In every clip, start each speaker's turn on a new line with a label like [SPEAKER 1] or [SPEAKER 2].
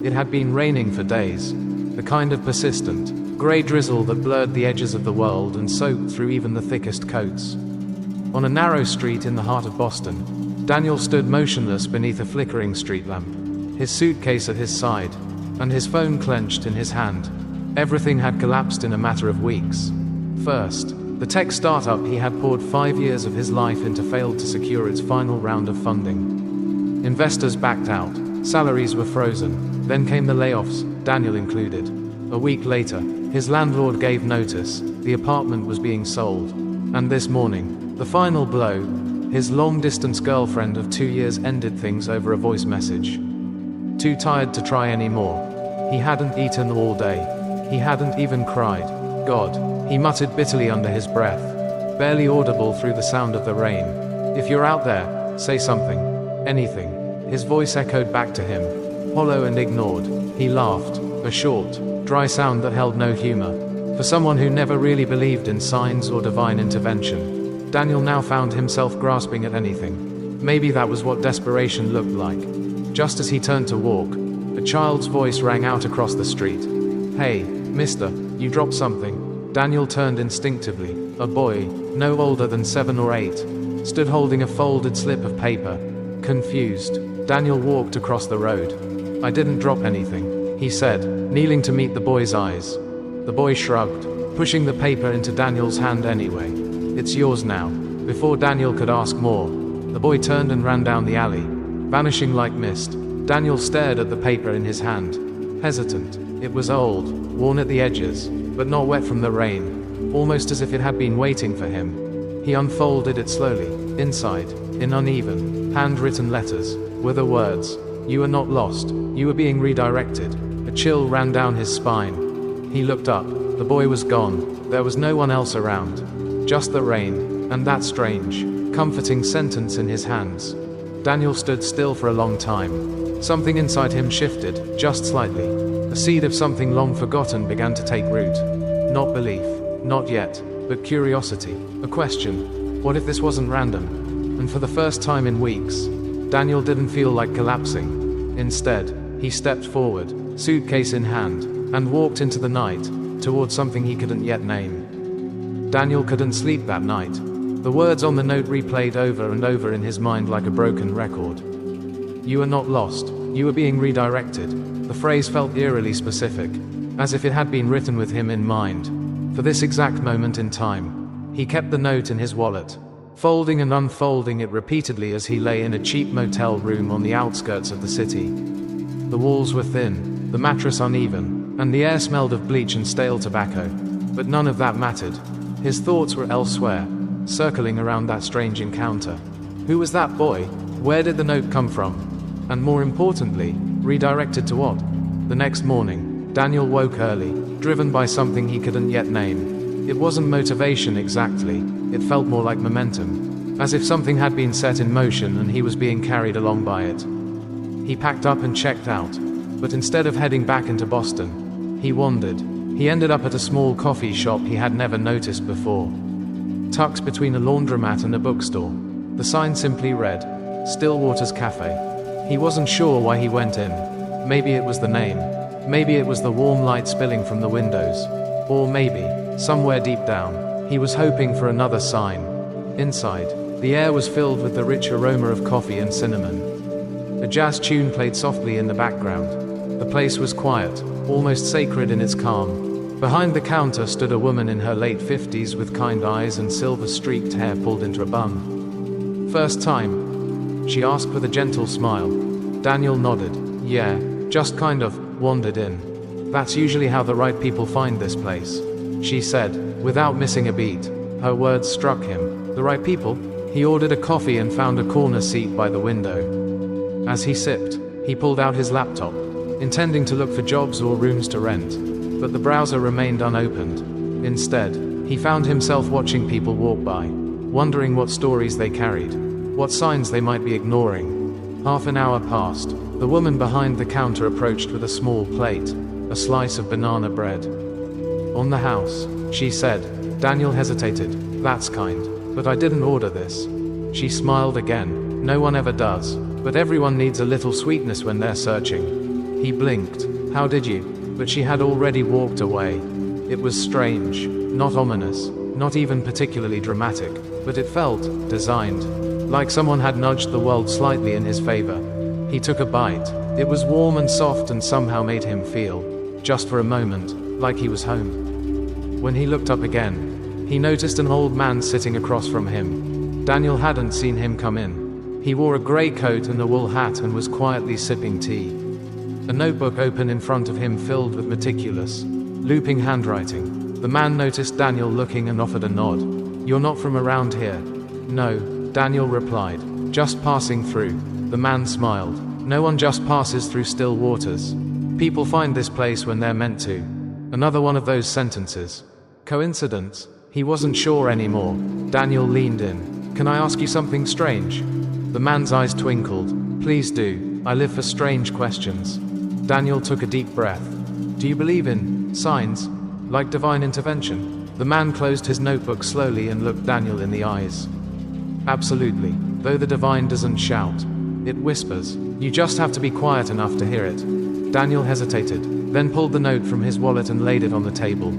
[SPEAKER 1] It had been raining for days, the kind of persistent, grey drizzle that blurred the edges of the world and soaked through even the thickest coats. On a narrow street in the heart of Boston, Daniel stood motionless beneath a flickering street lamp, his suitcase at his side, and his phone clenched in his hand. Everything had collapsed in a matter of weeks. First, the tech startup he had poured 5 years of his life into failed to secure its final round of funding. Investors backed out, salaries were frozen, then came the layoffs, Daniel included. A week later, his landlord gave notice, the apartment was being sold. And this morning, the final blow, his long-distance girlfriend of 2 years ended things over a voice message. Too tired to try anymore. He hadn't eaten all day. He hadn't even cried. God, he muttered bitterly under his breath, barely audible through the sound of the rain. If you're out there, say something. Anything. His voice echoed back to him, hollow and ignored. He laughed, a short, dry sound that held no humor. For someone who never really believed in signs or divine intervention, Daniel now found himself grasping at anything. Maybe that was what desperation looked like. Just as he turned to walk, a child's voice rang out across the street. Hey, mister, you dropped something. Daniel turned instinctively. A boy, no older than 7 or 8, stood holding a folded slip of paper. Confused, Daniel walked across the road. I didn't drop anything, he said, kneeling to meet the boy's eyes. The boy shrugged, pushing the paper into Daniel's hand anyway. It's yours now. Before Daniel could ask more, the boy turned and ran down the alley, vanishing like mist. Daniel stared at the paper in his hand, hesitant. It was old, worn at the edges, but not wet from the rain, almost as if it had been waiting for him. He unfolded it slowly. Inside, in uneven, handwritten letters, were the words, "You are not lost, you are being redirected." A chill ran down his spine. He looked up. The boy was gone. There was no one else around. Just the rain, and that strange, comforting sentence in his hands. Daniel stood still for a long time. Something inside him shifted, just slightly. A seed of something long forgotten began to take root. Not belief, not yet, but curiosity. A question. What if this wasn't random? And for the first time in weeks, Daniel didn't feel like collapsing. Instead, he stepped forward, suitcase in hand, and walked into the night, towards something he couldn't yet name. Daniel couldn't sleep that night. The words on the note replayed over and over in his mind like a broken record. You are not lost, you are being redirected. The phrase felt eerily specific, as if it had been written with him in mind. For this exact moment in time, he kept the note in his wallet, folding and unfolding it repeatedly as he lay in a cheap motel room on the outskirts of the city. The walls were thin, the mattress uneven, and the air smelled of bleach and stale tobacco. But none of that mattered. His thoughts were elsewhere, circling around that strange encounter. Who was that boy? Where did the note come from? And more importantly, redirected to what? The next morning, Daniel woke early, driven by something he couldn't yet name. It wasn't motivation exactly, it felt more like momentum, as if something had been set in motion and he was being carried along by it. He packed up and checked out, but instead of heading back into Boston, he wandered. He ended up at a small coffee shop he had never noticed before. Tucked between a laundromat and a bookstore, the sign simply read, Stillwater's Cafe. He wasn't sure why he went in. Maybe it was the name. Maybe it was the warm light spilling from the windows. Or maybe, somewhere deep down, he was hoping for another sign. Inside, the air was filled with the rich aroma of coffee and cinnamon. A jazz tune played softly in the background. The place was quiet, almost sacred in its calm. Behind the counter stood a woman in her late 50s with kind eyes and silver-streaked hair pulled into a bun. First time? She asked with a gentle smile. Daniel nodded. Yeah, just kind of wandered in. That's usually how the right people find this place, she said, without missing a beat. Her words struck him. The right people? He ordered a coffee and found a corner seat by the window. As he sipped, he pulled out his laptop, intending to look for jobs or rooms to rent, but the browser remained unopened. Instead, he found himself watching people walk by, wondering what stories they carried, what signs they might be ignoring. Half an hour passed. The woman behind the counter approached with a small plate, a slice of banana bread. On the house, she said. Daniel hesitated. That's kind, but I didn't order this. She smiled again. No one ever does, but everyone needs a little sweetness when they're searching. He blinked. How did you? But she had already walked away. It was strange, not ominous, not even particularly dramatic, but it felt designed, like someone had nudged the world slightly in his favor. He took a bite. It was warm and soft and somehow made him feel, just for a moment, like he was home. When he looked up again, he noticed an old man sitting across from him. Daniel hadn't seen him come in. He wore a grey coat and a wool hat and was quietly sipping tea. A notebook open in front of him filled with meticulous, looping handwriting. The man noticed Daniel looking and offered a nod. "You're not from around here?" "No," Daniel replied. "Just passing through." The man smiled. "No one just passes through still waters. People find this place when they're meant to." Another one of those sentences. Coincidence? He wasn't sure anymore. Daniel leaned in. "Can I ask you something strange?" The man's eyes twinkled. "Please do. I live for strange questions." Daniel took a deep breath. "Do you believe in signs? Like divine intervention?" The man closed his notebook slowly and looked Daniel in the eyes. "Absolutely. Though the divine doesn't shout. It whispers. You just have to be quiet enough to hear it." Daniel hesitated, then pulled the note from his wallet and laid it on the table.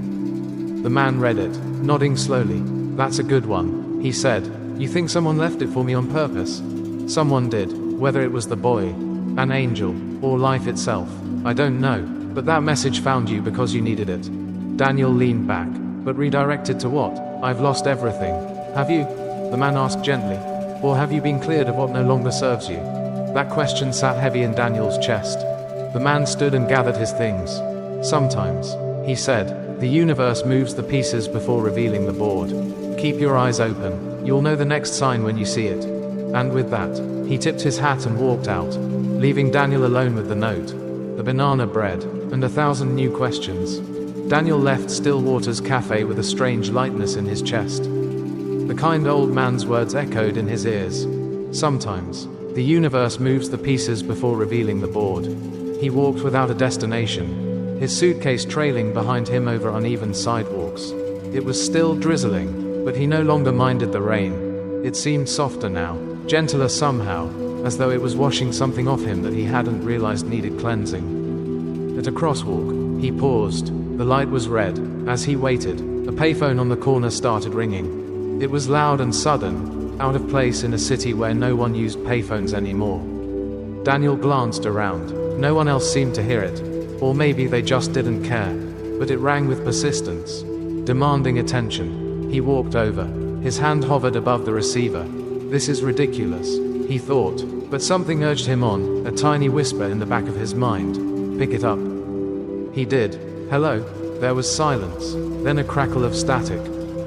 [SPEAKER 1] The man read it, nodding slowly. "That's a good one," he said. "You think someone left it for me on purpose?" "Someone did. Whether it was the boy, an angel, or life itself, I don't know. But that message found you because you needed it." Daniel leaned back. "But redirected to what? I've lost everything." "Have you?" the man asked gently. "Or have you been cleared of what no longer serves you?" That question sat heavy in Daniel's chest. The man stood and gathered his things. "Sometimes," he said, "the universe moves the pieces before revealing the board. Keep your eyes open. You'll know the next sign when you see it." And with that, he tipped his hat and walked out, leaving Daniel alone with the note, the banana bread, and 1,000 new questions. Daniel left Stillwater's cafe with a strange lightness in his chest. The kind old man's words echoed in his ears. Sometimes, the universe moves the pieces before revealing the board. He walked without a destination, his suitcase trailing behind him over uneven sidewalks. It was still drizzling, but he no longer minded the rain. It seemed softer now, gentler somehow, as though it was washing something off him that he hadn't realized needed cleansing. At a crosswalk, he paused. The light was red. As he waited, a payphone on the corner started ringing. It was loud and sudden, out of place in a city where no one used payphones anymore. Daniel glanced around. No one else seemed to hear it. Or maybe they just didn't care. But it rang with persistence, demanding attention. He walked over. His hand hovered above the receiver. "This is ridiculous," he thought. But something urged him on, a tiny whisper in the back of his mind. "Pick it up." He did. "Hello." There was silence, then a crackle of static,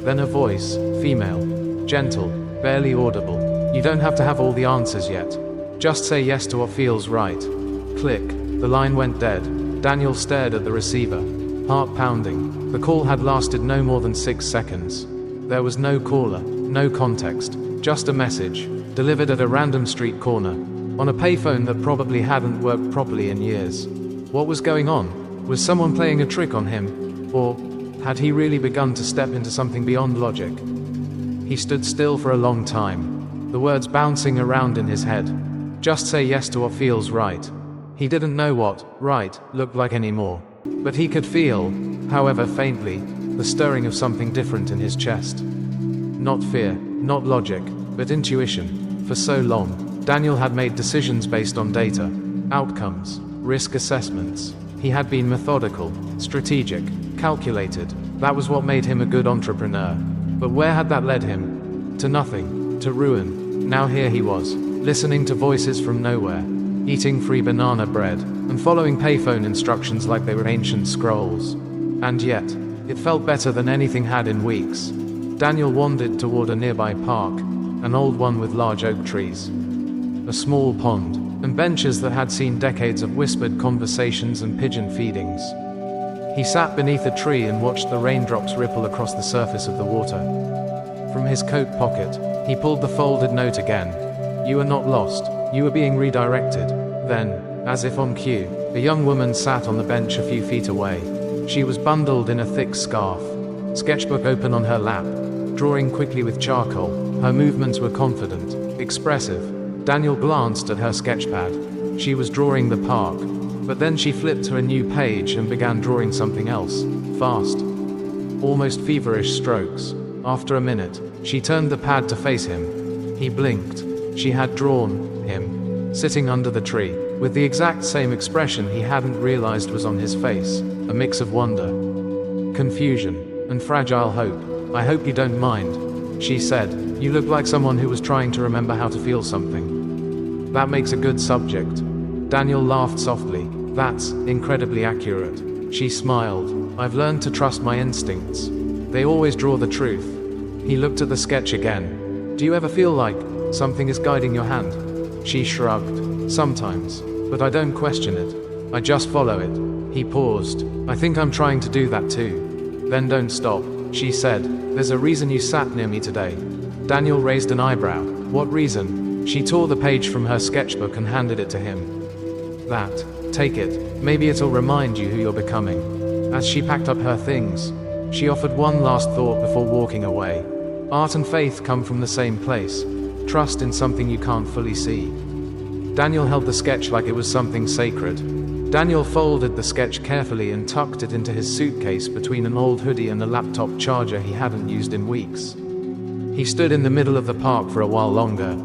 [SPEAKER 1] then a voice, female, gentle, barely audible. "You don't have to have all the answers yet. Just say yes to what feels right." Click. The line went dead. Daniel stared at the receiver, heart pounding. The call had lasted no more than 6 seconds. There was no caller, no context, just a message, delivered at a random street corner, on a payphone that probably hadn't worked properly in years. What was going on? Was someone playing a trick on him? Or had he really begun to step into something beyond logic? He stood still for a long time, the words bouncing around in his head. Just say yes to what feels right. He didn't know what right looked like anymore, but he could feel, however faintly, the stirring of something different in his chest. Not fear, not logic, but intuition. For so long, Daniel had made decisions based on data, outcomes, risk assessments. He had been methodical, strategic, calculated. That was what made him a good entrepreneur. But where had that led him? To nothing, to ruin. Now here he was, listening to voices from nowhere, eating free banana bread, and following payphone instructions like they were ancient scrolls. And yet, it felt better than anything had in weeks. Daniel wandered toward a nearby park, an old one with large oak trees, a small pond, and benches that had seen decades of whispered conversations and pigeon feedings. He sat beneath a tree and watched the raindrops ripple across the surface of the water. From his coat pocket, he pulled the folded note again. "You are not lost, you are being redirected." Then, as if on cue, a young woman sat on the bench a few feet away. She was bundled in a thick scarf, sketchbook open on her lap, drawing quickly with charcoal. Her movements were confident, expressive. Daniel glanced at her sketchpad. She was drawing the park, But then she flipped to a new page and began drawing something else, fast, almost feverish strokes. After a minute, she turned the pad to face him. He blinked. She had drawn him, sitting under the tree, with the exact same expression he hadn't realized was on his face, a mix of wonder, confusion, and fragile hope. "I hope you don't mind," she said. "You look like someone who was trying to remember how to feel something." "That makes a good subject." Daniel laughed softly. "That's incredibly accurate." She smiled. "I've learned to trust my instincts. They always draw the truth." He looked at the sketch again. "Do you ever feel like something is guiding your hand?" She shrugged. "Sometimes, but I don't question it. I just follow it." He paused. "I think I'm trying to do that too." "Then don't stop," she said. "There's a reason you sat near me today." Daniel raised an eyebrow. "What reason?" She tore the page from her sketchbook and handed it to him. "That. Take it. Maybe it'll remind you who you're becoming." As she packed up her things, she offered one last thought before walking away. Art and faith come from the same place. Trust in something you can't fully see. Daniel held the sketch like it was something sacred. Daniel folded the sketch carefully and tucked it into his suitcase between an old hoodie and a laptop charger he hadn't used in weeks. He stood in the middle of the park for a while longer,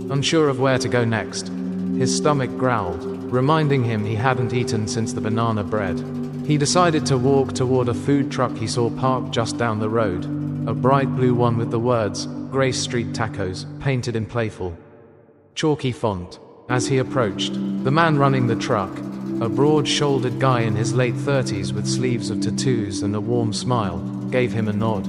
[SPEAKER 1] unsure of where to go next. His stomach growled, reminding him he hadn't eaten since the banana bread. He decided to walk toward a food truck he saw parked just down the road, a bright blue one with the words, "Grace Street Tacos," painted in playful, chalky font. As he approached, the man running the truck, a broad-shouldered guy in his late 30s with sleeves of tattoos and a warm smile, gave him a nod.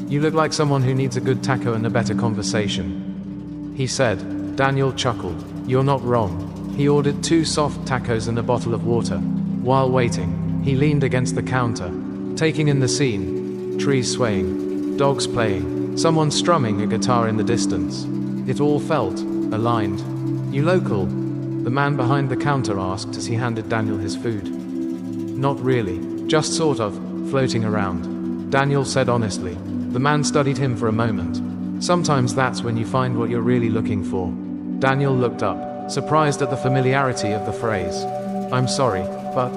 [SPEAKER 1] "You look like someone who needs a good taco and a better conversation," he said. Daniel chuckled. "You're not wrong." He ordered 2 soft tacos and a bottle of water. While waiting, he leaned against the counter, taking in the scene. Trees swaying, dogs playing, someone strumming a guitar in the distance. It all felt aligned. "You local?" the man behind the counter asked as he handed Daniel his food. "Not really, just sort of, floating around," Daniel said honestly. The man studied him for a moment. "Sometimes that's when you find what you're really looking for." Daniel looked up, surprised at the familiarity of the phrase. "I'm sorry, but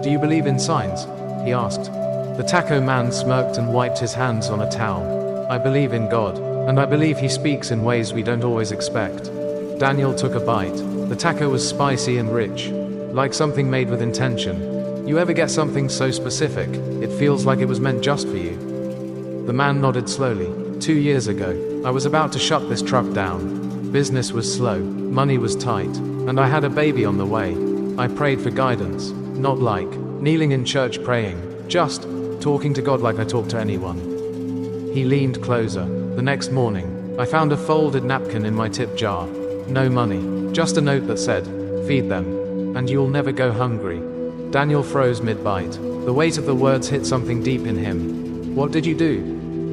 [SPEAKER 1] do you believe in signs?" he asked. The taco man smirked and wiped his hands on a towel. "I believe in God, and I believe he speaks in ways we don't always expect." Daniel took a bite. The taco was spicy and rich, like something made with intention. "You ever get something so specific, it feels like it was meant just for you?" The man nodded slowly. 2 years ago, I was about to shut this truck down. Business was slow, money was tight, and I had a baby on the way. I prayed for guidance, not like kneeling in church praying, just talking to God like I talk to anyone. He leaned closer. The next morning, I found a folded napkin in my tip jar. No money, just a note that said, "Feed them, and you'll never go hungry." Daniel froze mid-bite. The weight of the words hit something deep in him. "What did you do?"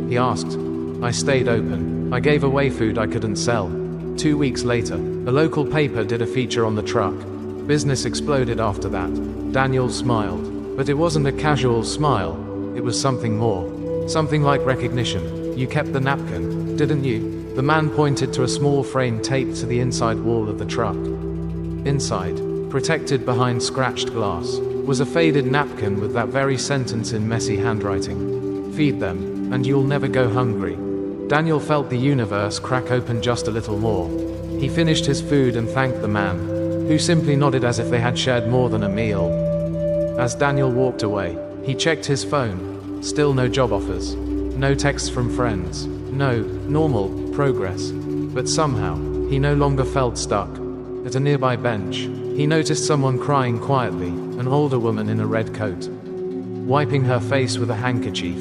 [SPEAKER 1] he asked. "I stayed open. I gave away food I couldn't sell." 2 weeks later, a local paper did a feature on the truck. Business exploded after that. Daniel smiled. But it wasn't a casual smile. It was something more. Something like recognition. "You kept the napkin, didn't you?" The man pointed to a small frame taped to the inside wall of the truck. Inside, protected behind scratched glass, was a faded napkin with that very sentence in messy handwriting. "Feed them, and you'll never go hungry." Daniel felt the universe crack open just a little more. He finished his food and thanked the man, who simply nodded as if they had shared more than a meal. As Daniel walked away, he checked his phone. Still no job offers. No texts from friends. No normal progress. But somehow, he no longer felt stuck. At a nearby bench, he noticed someone crying quietly, an older woman in a red coat, wiping her face with a handkerchief.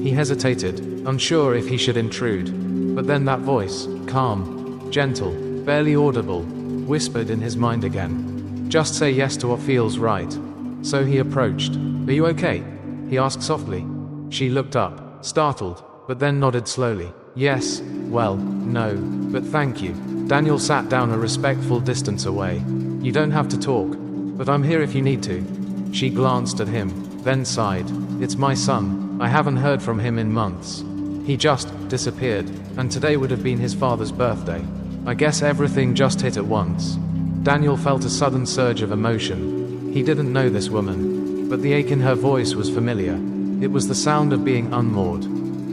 [SPEAKER 1] He hesitated, unsure if he should intrude. But then that voice, calm, gentle, barely audible, whispered in his mind again. "Just say yes to what feels right." So he approached. "Are you okay?" he asked softly. She looked up, startled, but then nodded slowly. "Yes, well, no, but thank you." Daniel sat down a respectful distance away. "You don't have to talk, but I'm here if you need to." She glanced at him, then sighed. "It's my son. I haven't heard from him in months. He just disappeared, and today would have been his father's birthday. I guess everything just hit at once." Daniel felt a sudden surge of emotion. He didn't know this woman, but the ache in her voice was familiar. It was the sound of being unmoored.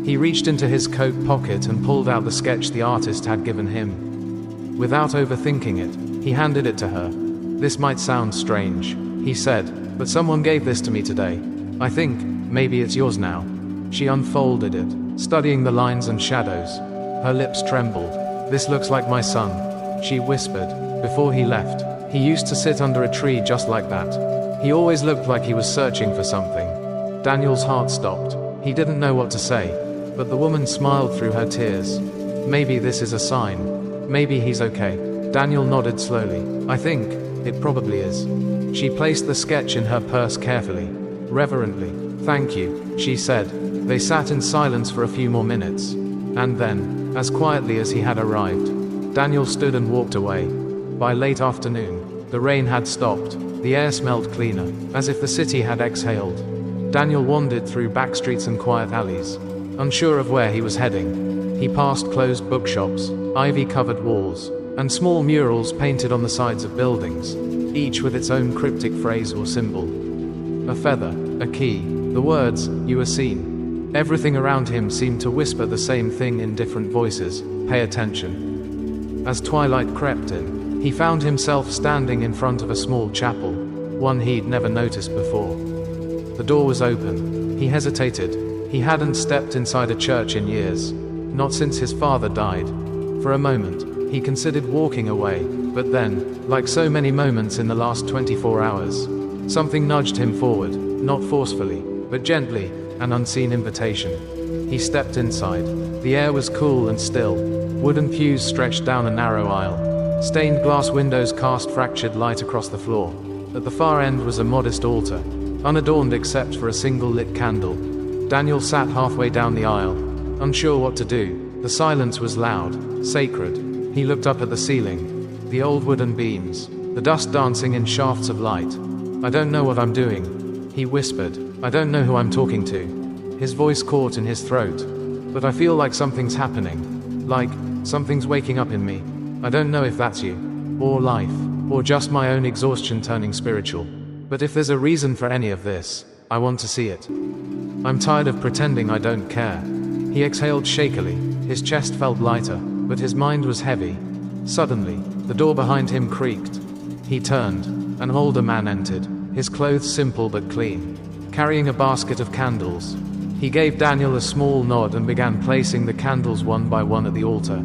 [SPEAKER 1] He reached into his coat pocket and pulled out the sketch the artist had given him. Without overthinking it, he handed it to her. "This might sound strange," he said, "but someone gave this to me today. I think, maybe it's yours now." She unfolded it, studying the lines and shadows. Her lips trembled. "This looks like my son," she whispered. "Before he left, he used to sit under a tree just like that. He always looked like he was searching for something." Daniel's heart stopped. He didn't know what to say, but the woman smiled through her tears. "Maybe this is a sign. Maybe he's okay." Daniel nodded slowly. "I think it probably is." She placed the sketch in her purse carefully, reverently. "Thank you," she said. They sat in silence for a few more minutes. And then, as quietly as he had arrived, Daniel stood and walked away. By late afternoon, the rain had stopped. The air smelled cleaner, as if the city had exhaled. Daniel wandered through back streets and quiet alleys, unsure of where he was heading. He passed closed bookshops, ivy-covered walls, and small murals painted on the sides of buildings, each with its own cryptic phrase or symbol. A feather, a key, the words, "You are seen." Everything around him seemed to whisper the same thing in different voices: pay attention. As twilight crept in, he found himself standing in front of a small chapel, one he'd never noticed before. The door was open. He hesitated. He hadn't stepped inside a church in years, not since his father died. For a moment, he considered walking away, but then, like so many moments in the last 24 hours, something nudged him forward, not forcefully, but gently, an unseen invitation. He stepped inside. The air was cool and still. Wooden pews stretched down a narrow aisle. Stained glass windows cast fractured light across the floor. At the far end was a modest altar, unadorned except for a single lit candle. Daniel sat halfway down the aisle, unsure what to do. The silence was loud, sacred. He looked up at the ceiling. The old wooden beams, the dust dancing in shafts of light. "I don't know what I'm doing," he whispered. "I don't know who I'm talking to." His voice caught in his throat. "But I feel like something's happening. Like, something's waking up in me. I don't know if that's you, or life, or just my own exhaustion turning spiritual. But if there's a reason for any of this, I want to see it. I'm tired of pretending I don't care." He exhaled shakily. His chest felt lighter, but his mind was heavy. Suddenly, the door behind him creaked. He turned. An older man entered, his clothes simple but clean, carrying a basket of candles. He gave Daniel a small nod and began placing the candles one by one at the altar.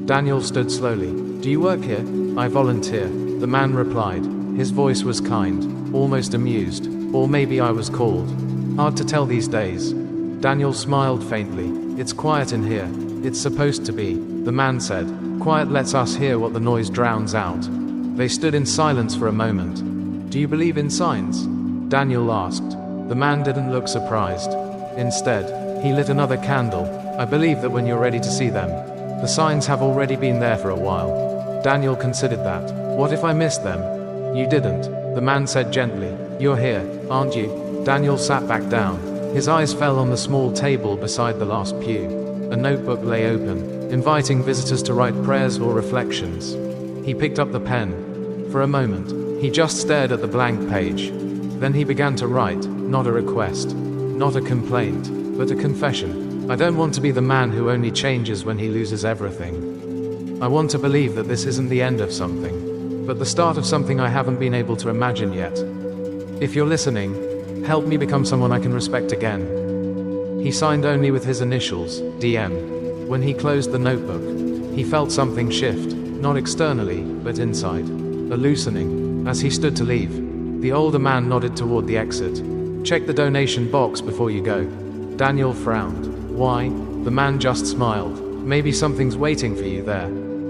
[SPEAKER 1] Daniel stood slowly. "Do you work here?" "I volunteer," the man replied. His voice was kind, almost amused. "Or maybe I was called. Hard to tell these days." Daniel smiled faintly. "It's quiet in here. It's supposed to be," the man said. "Quiet lets us hear what the noise drowns out." They stood in silence for a moment. "Do you believe in signs?" Daniel asked. The man didn't look surprised. Instead, he lit another candle. "I believe that when you're ready to see them, the signs have already been there for a while." Daniel considered that. "What if I missed them?" "You didn't," the man said gently. "You're here, aren't you?" Daniel sat back down. His eyes fell on the small table beside the last pew. A notebook lay open, inviting visitors to write prayers or reflections. He picked up the pen. For a moment, he just stared at the blank page. Then he began to write, not a request, not a complaint, but a confession. "I don't want to be the man who only changes when he loses everything. I want to believe that this isn't the end of something, but the start of something I haven't been able to imagine yet. If you're listening, help me become someone I can respect again." He signed only with his initials, DM. When he closed the notebook, he felt something shift, not externally, but inside. A loosening. As he stood to leave, the older man nodded toward the exit. "Check the donation box before you go." Daniel frowned. "Why?" The man just smiled. "Maybe something's waiting for you there."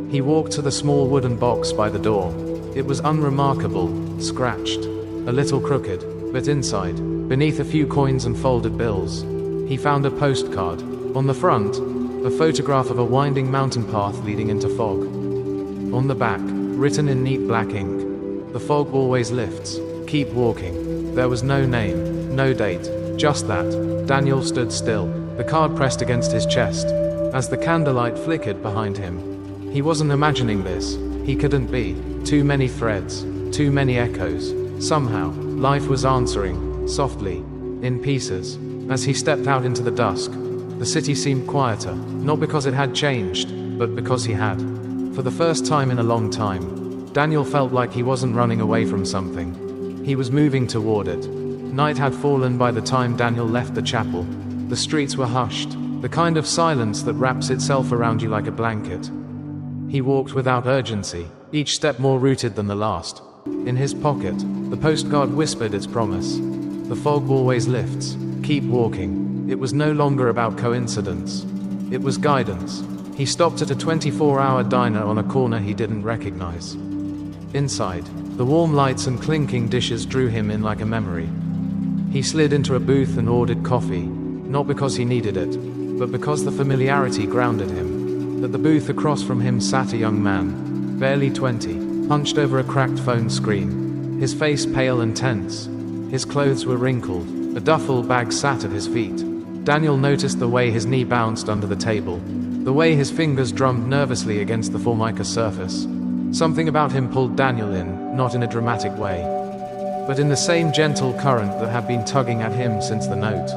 [SPEAKER 1] He walked to the small wooden box by the door. It was unremarkable, scratched, a little crooked, but inside, beneath a few coins and folded bills, he found a postcard. On the front, a photograph of a winding mountain path leading into fog. On the back, written in neat black ink, "The fog always lifts. Keep walking." There was no name, no date, just that. Daniel stood still, the card pressed against his chest, as the candlelight flickered behind him. He wasn't imagining this. He couldn't be. Too many threads, too many echoes. Somehow, life was answering, softly, in pieces. As he stepped out into the dusk, the city seemed quieter, not because it had changed, but because he had. For the first time in a long time, Daniel felt like he wasn't running away from something. He was moving toward it. Night had fallen by the time Daniel left the chapel. The streets were hushed, the kind of silence that wraps itself around you like a blanket. He walked without urgency, each step more rooted than the last. In his pocket, the postcard whispered its promise. The fog always lifts. Keep walking. It was no longer about coincidence. It was guidance. He stopped at a 24-hour diner on a corner he didn't recognize. Inside, the warm lights and clinking dishes drew him in like a memory. He slid into a booth and ordered coffee, not because he needed it, but because the familiarity grounded him. At the booth across from him sat a young man, barely 20, hunched over a cracked phone screen, his face pale and tense. His clothes were wrinkled, a duffel bag sat at his feet. Daniel noticed the way his knee bounced under the table, the way his fingers drummed nervously against the formica surface. Something about him pulled Daniel in, not in a dramatic way, but in the same gentle current that had been tugging at him since the note.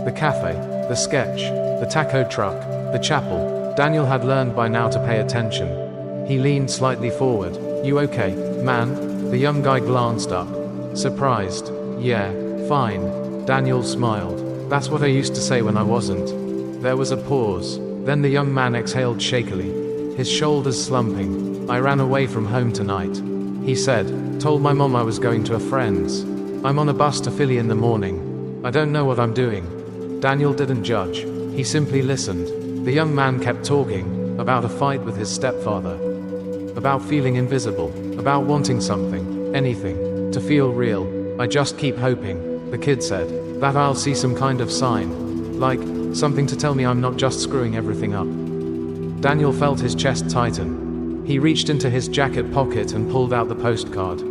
[SPEAKER 1] The cafe, the sketch, the taco truck, the chapel. Daniel had learned by now to pay attention. He leaned slightly forward. "You okay, man?" The young guy glanced up, surprised. "Yeah, fine." Daniel smiled. "That's what I used to say when I wasn't." There was a pause. Then the young man exhaled shakily, his shoulders slumping. "I ran away from home tonight," he said. "Told my mom I was going to a friend's. I'm on a bus to Philly in the morning. I don't know what I'm doing." Daniel didn't judge. He simply listened. The young man kept talking, about a fight with his stepfather, about feeling invisible, about wanting something, anything, to feel real. "I just keep hoping," the kid said, "that I'll see some kind of sign. Like, something to tell me I'm not just screwing everything up." Daniel felt his chest tighten. He reached into his jacket pocket and pulled out the postcard.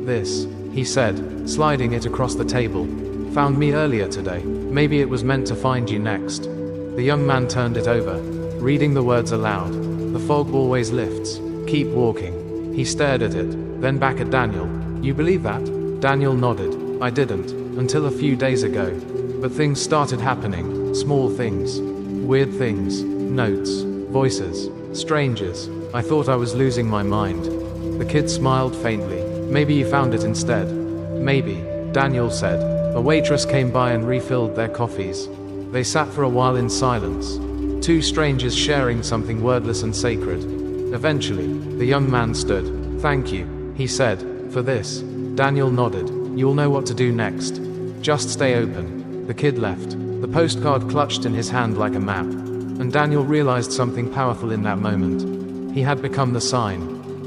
[SPEAKER 1] "This," he said, sliding it across the table. "Found me earlier today. Maybe it was meant to find you next." The young man turned it over, reading the words aloud. "The fog always lifts. Keep walking." He stared at it, then back at Daniel. "You believe that?" Daniel nodded. "I didn't, until a few days ago. But things started happening, small things, weird things, notes, voices, strangers. I thought I was losing my mind." The kid smiled faintly. "Maybe you found it instead." "Maybe," Daniel said. A waitress came by and refilled their coffees. They sat for a while in silence, two strangers sharing something wordless and sacred. Eventually, the young man stood. "Thank you," he said, "for this." Daniel nodded. "You'll know what to do next. Just stay open." The kid left, the postcard clutched in his hand like a map, and Daniel realized something powerful in that moment. He had become the sign,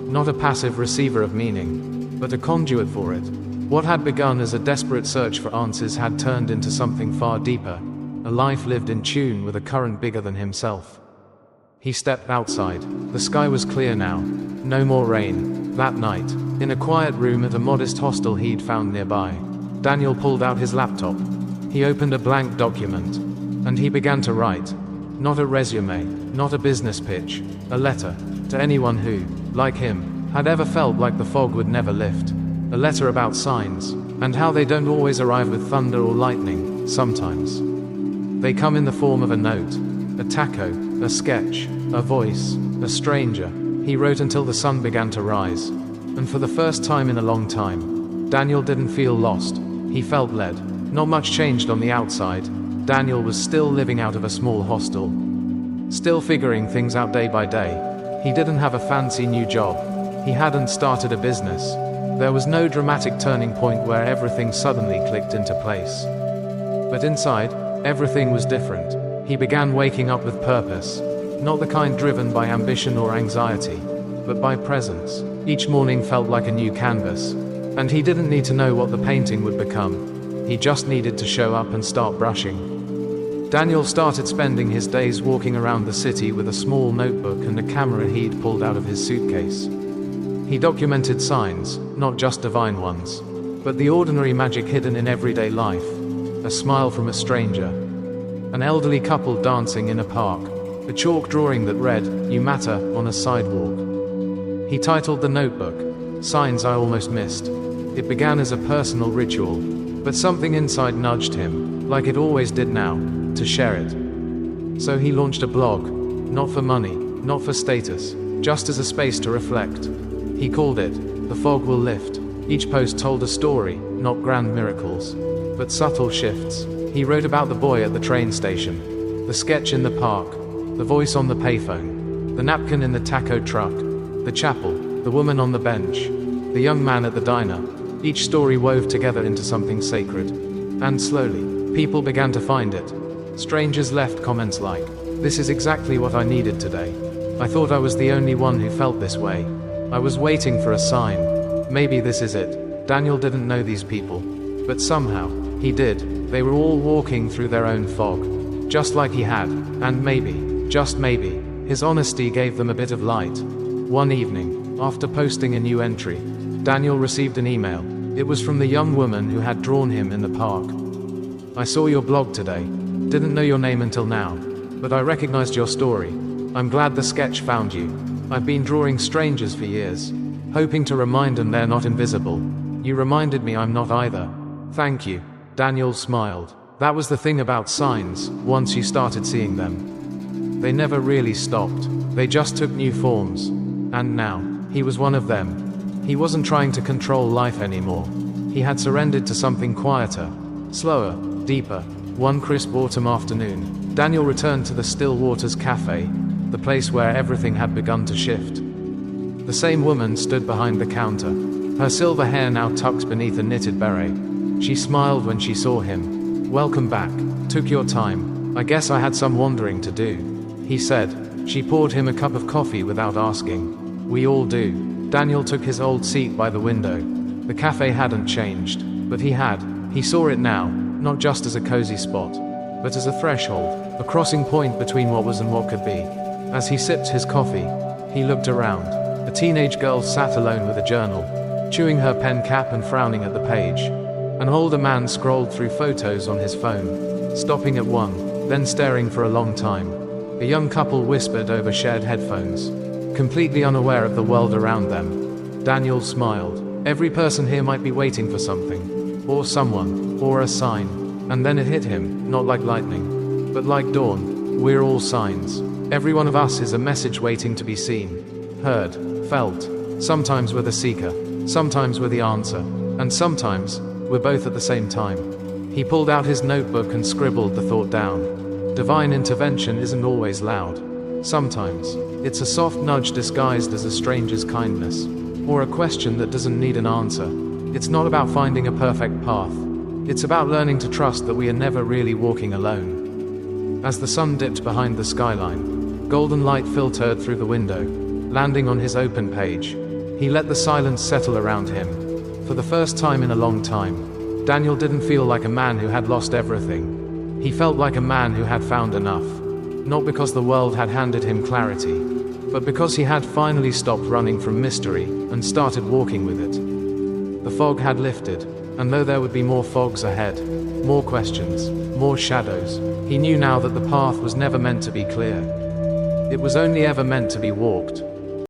[SPEAKER 1] not a passive receiver of meaning, but a conduit for it. What had begun as a desperate search for answers had turned into something far deeper, a life lived in tune with a current bigger than himself. He stepped outside. The sky was clear now. No more rain. That night, in a quiet room at a modest hostel he'd found nearby, Daniel pulled out his laptop. He opened a blank document, and he began to write. Not a resume, not a business pitch, a letter to anyone who, like him, had ever felt like the fog would never lift. A letter about signs, and how they don't always arrive with thunder or lightning. Sometimes they come in the form of a note, a taco, a sketch, a voice, a stranger. He wrote until the sun began to rise. And for the first time in a long time, Daniel didn't feel lost. He felt led. Not much changed on the outside. Daniel was still living out of a small hostel, still figuring things out day by day. He didn't have a fancy new job. He hadn't started a business. There was no dramatic turning point where everything suddenly clicked into place. But inside, everything was different. He began waking up with purpose, not the kind driven by ambition or anxiety, but by presence. Each morning felt like a new canvas, and he didn't need to know what the painting would become. He just needed to show up and start brushing. Daniel started spending his days walking around the city with a small notebook and a camera he'd pulled out of his suitcase. He documented signs, not just divine ones, but the ordinary magic hidden in everyday life. A smile from a stranger, an elderly couple dancing in a park, a chalk drawing that read, "You matter," on a sidewalk. He titled the notebook, "Signs I Almost Missed." It began as a personal ritual, but something inside nudged him, like it always did now, to share it. So he launched a blog, not for money, not for status, just as a space to reflect. He called it, The Fog Will Lift. Each post told a story, not grand miracles, but subtle shifts. He wrote about the boy at the train station, the sketch in the park, the voice on the payphone, the napkin in the taco truck, the chapel, the woman on the bench, the young man at the diner. Each story wove together into something sacred. And slowly, people began to find it. Strangers left comments like, "This is exactly what I needed today. I thought I was the only one who felt this way. I was waiting for a sign. Maybe this is it." Daniel didn't know these people, but somehow, he did. They were all walking through their own fog, just like he had, and maybe, just maybe, his honesty gave them a bit of light. One evening, after posting a new entry, Daniel received an email. It was from the young woman who had drawn him in the park. "I saw your blog today. Didn't know your name until now, but I recognized your story. I'm glad the sketch found you. I've been drawing strangers for years, hoping to remind them they're not invisible. You reminded me I'm not either. Thank you." Daniel smiled. That was the thing about signs, once you started seeing them, they never really stopped. They just took new forms. And now, he was one of them. He wasn't trying to control life anymore. He had surrendered to something quieter, slower, deeper. One crisp autumn afternoon, Daniel returned to the Still Waters Cafe, the place where everything had begun to shift. The same woman stood behind the counter, her silver hair now tucked beneath a knitted beret. She smiled when she saw him. "Welcome back. Took your time. I guess I had some wandering to do," he said. She poured him a cup of coffee without asking. "We all do." Daniel took his old seat by the window. The cafe hadn't changed, but he had. He saw it now, not just as a cozy spot, but as a threshold, a crossing point between what was and what could be. As he sipped his coffee, he looked around. A teenage girl sat alone with a journal, chewing her pen cap and frowning at the page. An older man scrolled through photos on his phone, stopping at one, then staring for a long time. A young couple whispered over shared headphones, completely unaware of the world around them. Daniel smiled. Every person here might be waiting for something, or someone, or a sign. And then it hit him, not like lightning, but like dawn. We're all signs. Every one of us is a message waiting to be seen, heard, felt. Sometimes we're the seeker, sometimes we're the answer, and sometimes, we're both at the same time. He pulled out his notebook and scribbled the thought down. Divine intervention isn't always loud. Sometimes, it's a soft nudge disguised as a stranger's kindness, or a question that doesn't need an answer. It's not about finding a perfect path. It's about learning to trust that we are never really walking alone. As the sun dipped behind the skyline, golden light filtered through the window, landing on his open page. He let the silence settle around him. For the first time in a long time, Daniel didn't feel like a man who had lost everything. He felt like a man who had found enough. Not because the world had handed him clarity, but because he had finally stopped running from mystery and started walking with it. The fog had lifted, and though there would be more fogs ahead, more questions, more shadows, he knew now that the path was never meant to be clear. It was only ever meant to be walked.